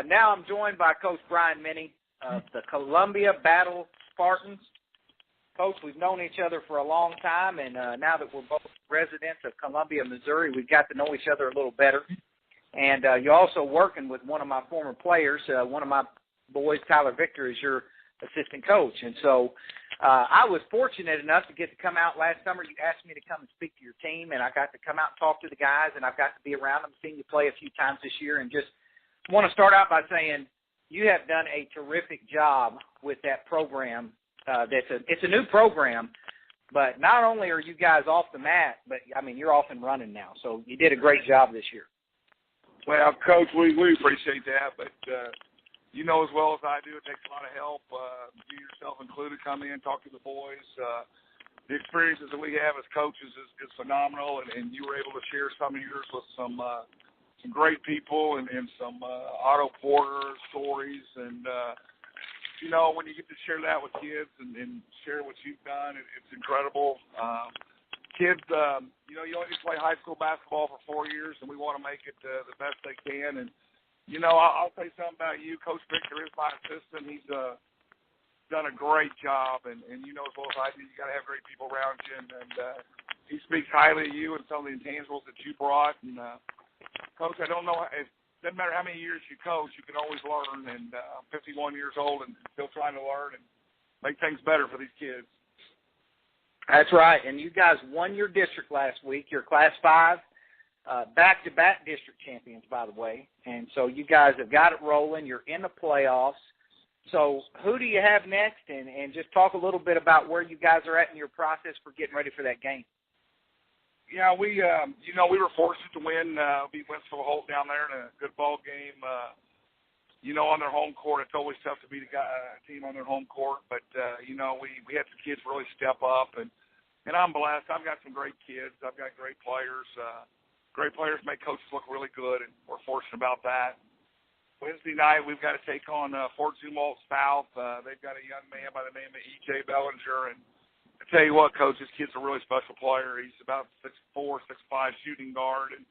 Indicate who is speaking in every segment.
Speaker 1: Now I'm joined by Coach Brian Meny of the Columbia Battle Spartans. Coach, we've known each other for a long time, and now that we're both residents of Columbia, Missouri, we've got to know each other a little better. And you're also working with one of my former players. One of my boys, Tyler Victor, is your assistant coach. And so I was fortunate enough to get to come out last summer. You asked me to come and speak to your team, and I got to come out and talk to the guys, and I've got to be around them, seen you play a few times this year, and just want to start out by saying you have done a terrific job with that program. It's a new program, but not only are you guys off the mat, but, I mean, you're off and running now. So you did a great job this year.
Speaker 2: Well, Coach, we appreciate that, but you know as well as I do, it takes a lot of help. You yourself included, come in, talk to the boys. The experiences that we have as coaches is phenomenal, and you were able to share some of yours with some great people and some Otto Porter stories. And, you know, when you get to share that with kids and share what you've done, it's incredible. Kids, you know, you only play high school basketball for 4 years, and we want to make it the best they can. And, you know, I'll say something about you. Coach Victor is my assistant. He's done a great job, and you know as well as I do, you got to have great people around you. And he speaks highly of you and some of the intangibles that you brought. And, Coach, I don't know. It doesn't matter how many years you coach, you can always learn. And I'm 51 years old and still trying to learn and make things better for these kids.
Speaker 1: That's right, and you guys won your district last week. You're Class 5, back-to-back district champions, by the way. And so you guys have got it rolling. You're in the playoffs. So who do you have next? And just talk a little bit about where you guys are at in your process for getting ready for that game.
Speaker 2: Yeah, we were fortunate to win, beat Winslow Holt down there in a good ball game. You know, on their home court, it's always tough to beat a team on their home court. But, you know, we had some kids really step up. And I'm blessed. I've got some great kids. I've got great players. Great players make coaches look really good, and we're fortunate about that. Wednesday night, we've got to take on Fort Zumwalt South. They've got a young man by the name of E.J. Bellinger. And I tell you what, Coach, this kid's a really special player. He's about 6'4", 6'5", shooting guard, and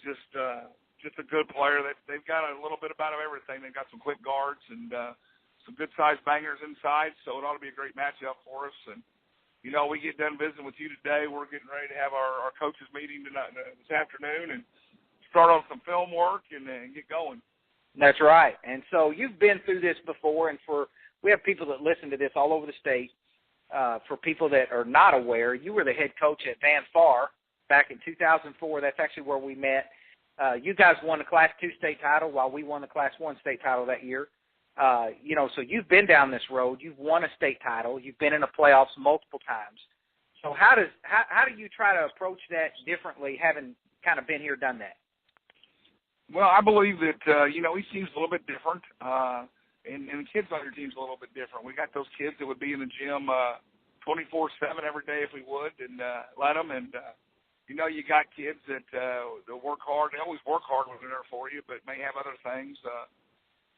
Speaker 2: just a good player. They've got a little bit about everything. They've got some quick guards and some good-sized bangers inside, so it ought to be a great matchup for us. And, you know, we get done visiting with you today. We're getting ready to have our coaches meeting tonight, this afternoon, and start on some film work and get going.
Speaker 1: That's right. And so you've been through this before, and we have people that listen to this all over the state. For people that are not aware, you were the head coach at Van Far back in 2004. That's actually where we met. You guys won the Class 2 state title while we won the Class 1 state title that year. You know, so you've been down this road. You've won a state title. You've been in the playoffs multiple times. So how do you try to approach that differently, having kind of been here, done that?
Speaker 2: Well, I believe that, you know, each team's a little bit different, and the kids on your team's a little bit different. We got those kids that would be in the gym 24/7 every day if we would, and let them. And, you know, you got kids that work hard. They always work hard when they're there for you, but may have other things.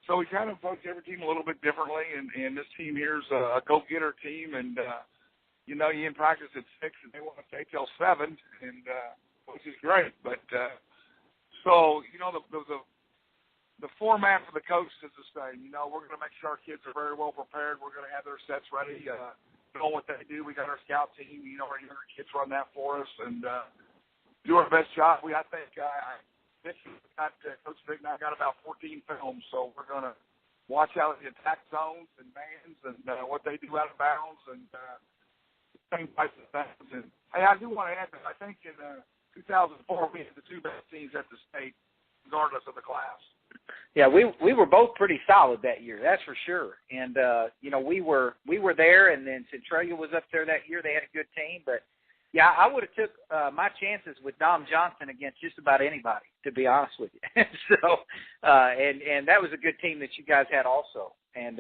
Speaker 2: So we kind of approach every team a little bit differently, and this team here's a go-getter team. And, you know, you in practice at 6, and they want to stay till 7, and which is great. But so, you know, the format for the coaches is the same. You know, we're going to make sure our kids are very well prepared. We're going to have their sets ready, know what they do. We got our scout team. You know, our younger kids run that for us and do our best job. I think Coach Vic and I got about 14 films, so we're going to watch out the attack zones and mans and what they do out of bounds and same types of things. And hey, I do want to add that I think in 2004 we had the 2 best teams at the state, regardless of the class.
Speaker 1: Yeah, we were both pretty solid that year, that's for sure. And you know, we were there, and then Centralia was up there that year. They had a good team, but yeah, I would have took my chances with Dom Johnson against just about anybody, to be honest with you. So, and that was a good team that you guys had also. And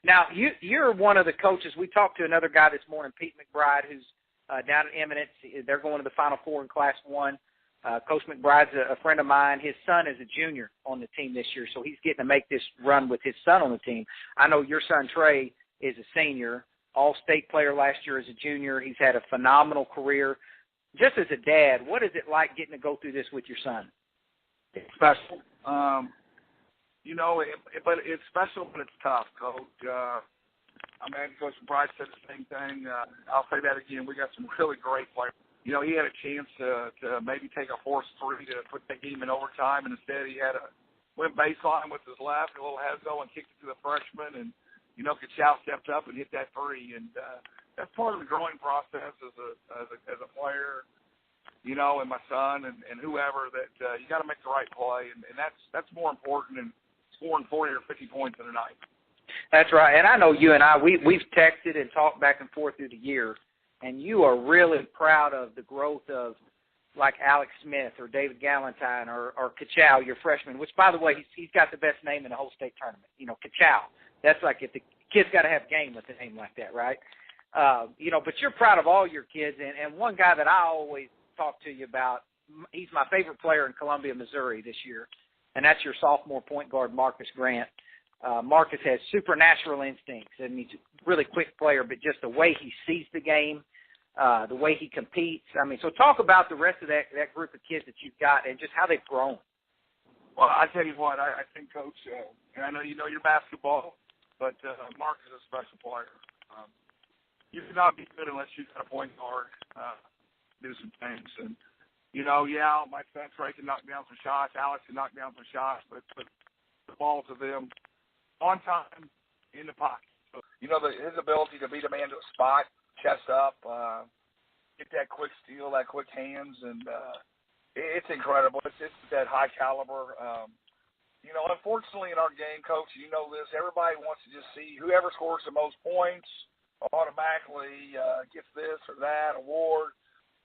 Speaker 1: now you're one of the coaches. We talked to another guy this morning, Pete McBride, who's down at Eminence. They're going to the Final Four in Class 1. Coach McBride's a friend of mine. His son is a junior on the team this year, so he's getting to make this run with his son on the team. I know your son, Trey, is a senior, all-state player last year as a junior. He's had a phenomenal career. Just as a dad, what is it like getting to go through this with your son?
Speaker 2: It's special. but it's special, but it's tough, Coach. Coach Bryce said the same thing. I'll say that again. We got some really great players. He had a chance to maybe take a forced three to put that game in overtime, and instead he went baseline with his left, a little hezo, and kicked it to the freshman, and Kachau stepped up and hit that three, and that's part of the growing process as a player. And my son and whoever, that you got to make the right play, and that's more important than scoring 40 or 50 points in a night.
Speaker 1: That's right, and I know you and I, we've texted and talked back and forth through the year, and you are really proud of the growth of, like, Alex Smith or David Galentine or Kachau, your freshman, which, by the way, he's got the best name in the whole state tournament. Kachau. That's like, if the kid's got to have game with a name like that, right? But you're proud of all your kids, and one guy that I always talk to you about, he's my favorite player in Columbia, Missouri this year, and that's your sophomore point guard, Marcus Grant. Marcus has supernatural instincts, and he's a really quick player, but just the way he sees the game, the way he competes. So talk about the rest of that group of kids that you've got and just how they've grown.
Speaker 2: Well, I tell you what, I think, Coach, and I know you know your basketball, but Marcus is a special player. You cannot be good unless you've got a point guard do some things. And, my son Trey can knock down some shots, Alex can knock down some shots, but the ball to them on time in the pocket. So, his ability to beat a man to a spot, chest up, get that quick steal, that quick hands, and it's incredible. It's that high caliber. Unfortunately in our game, Coach, this, everybody wants to just see whoever scores the most points automatically gets this or that award.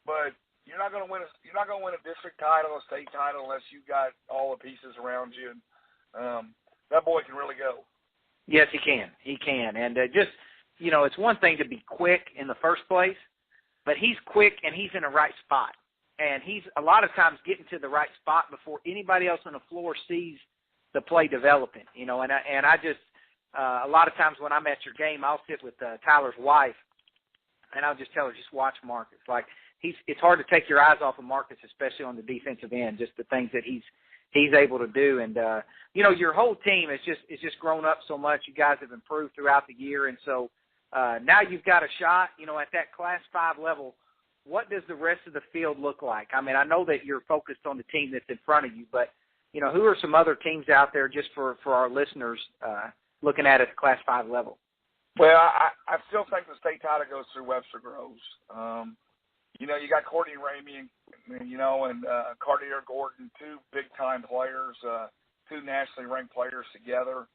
Speaker 2: But you're not going to win a district title, a state title, unless you've got all the pieces around you. And that boy can really go.
Speaker 1: Yes, he can. He can. And it's one thing to be quick in the first place, but he's quick and he's in the right spot. And he's a lot of times getting to the right spot before anybody else on the floor sees the play developing. And I just a lot of times when I'm at your game, I'll sit with Tyler's wife, and I'll just tell her, just watch Marcus. Like, it's hard to take your eyes off of Marcus, especially on the defensive end, just the things that he's able to do. And, your whole team is just grown up so much. You guys have improved throughout the year. And so now you've got a shot, at that Class 5 level. What does the rest of the field look like? I know that you're focused on the team that's in front of you, but, who are some other teams out there just for our listeners looking at it at the Class 5 level?
Speaker 2: Well, I still think the state title goes through Webster Groves. You got Courtney Ramey and Cartier Gordon, two big-time players, two nationally ranked players together.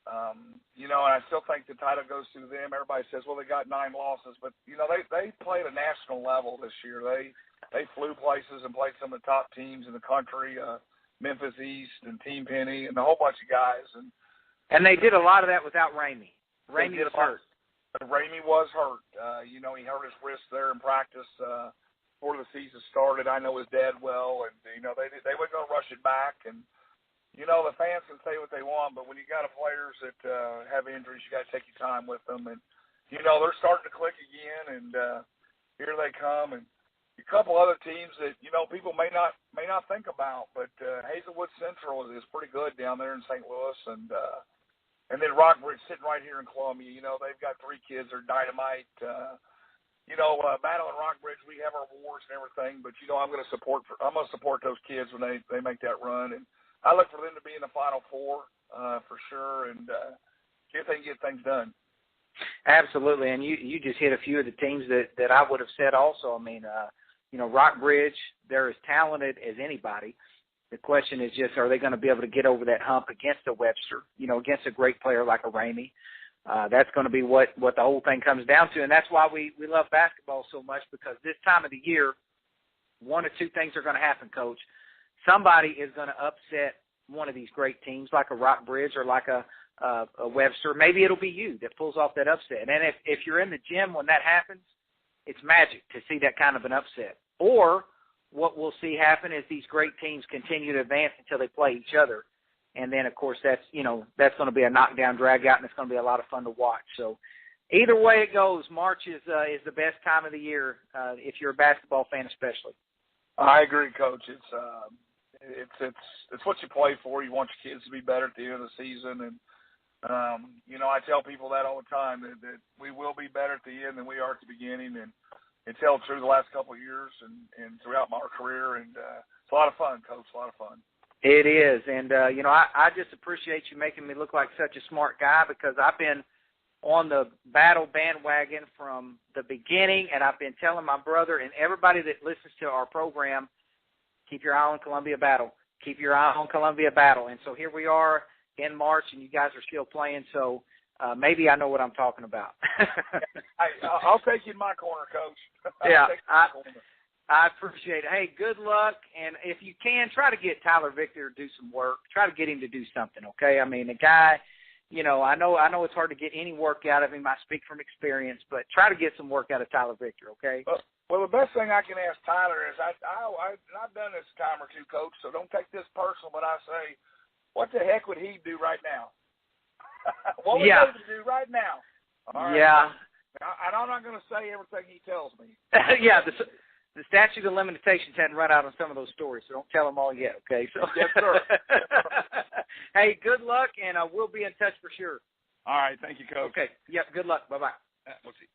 Speaker 2: And I still think the title goes through them. Everybody says, well, they got 9 losses. But, they played a national level this year. They flew places and played some of the top teams in the country, Memphis East and Team Penny and a whole bunch of guys.
Speaker 1: And they did a lot of that without Ramey. Ramey was hurt.
Speaker 2: Ramey was hurt. He hurt his wrist there in practice before the season started. I know his dad well, and they weren't going to rush it back. And the fans can say what they want, but when you got players that have injuries, you got to take your time with them. And they're starting to click again, and here they come. And a couple other teams that people may not think about, but Hazelwood Central is pretty good down there in St. Louis, and then Rockbridge sitting right here in Columbia. They've got 3 kids that are dynamite. Battle and Rockbridge, we have our awards and everything, but I'm going to support those kids when they make that run, and I look for them to be in the Final Four for sure, and see if they can get things done.
Speaker 1: Absolutely, and you just hit a few of the teams that I would have said also. Rockbridge, they're as talented as anybody. The question is just, are they going to be able to get over that hump against a Webster, against a great player like a Ramey? That's going to be what the whole thing comes down to, and that's why we love basketball so much, because this time of the year, one or two things are going to happen, Coach. Somebody is going to upset one of these great teams like a Rockbridge or like a Webster. Maybe it'll be you that pulls off that upset. And if you're in the gym when that happens, it's magic to see that kind of an upset. Or what we'll see happen is these great teams continue to advance until they play each other. And then, of course, that's going to be a knockdown, drag-out, and it's going to be a lot of fun to watch. So either way it goes, March is the best time of the year if you're a basketball fan especially.
Speaker 2: I agree, Coach. it's what you play for. You want your kids to be better at the end of the season, and I tell people that all the time that we will be better at the end than we are at the beginning, and it's held true the last couple of years and throughout my career, and it's a lot of fun, Coach. A lot of fun.
Speaker 1: It is, and I just appreciate you making me look like such a smart guy, because I've been on the battle bandwagon from the beginning, and I've been telling my brother and everybody that listens to our program, keep your eye on Columbia Battle. Keep your eye on Columbia Battle. And so here we are in March, and you guys are still playing, so maybe I know what I'm talking about.
Speaker 2: I'll take you in my corner, Coach.
Speaker 1: Yeah, I appreciate it. Hey, good luck, and if you can, try to get Tyler Victor to do some work. Try to get him to do something, okay? I mean, the guy, I know it's hard to get any work out of him. I speak from experience, but try to get some work out of Tyler Victor, okay?
Speaker 2: Well, the best thing I can ask Tyler is, I've done this a time or two, Coach, so don't take this personal, but I say, what the heck would he do right now? What would he do right now? All right.
Speaker 1: Yeah.
Speaker 2: And I'm not going to say everything he tells me.
Speaker 1: Yeah, the statute of limitations hadn't run out on some of those stories, so don't tell them all yet, okay? So,
Speaker 2: yes, sir.
Speaker 1: Hey, good luck, and we'll be in touch for sure.
Speaker 2: All right. Thank you, Coach.
Speaker 1: Okay. Yep, good luck. Bye-bye.
Speaker 2: We'll see.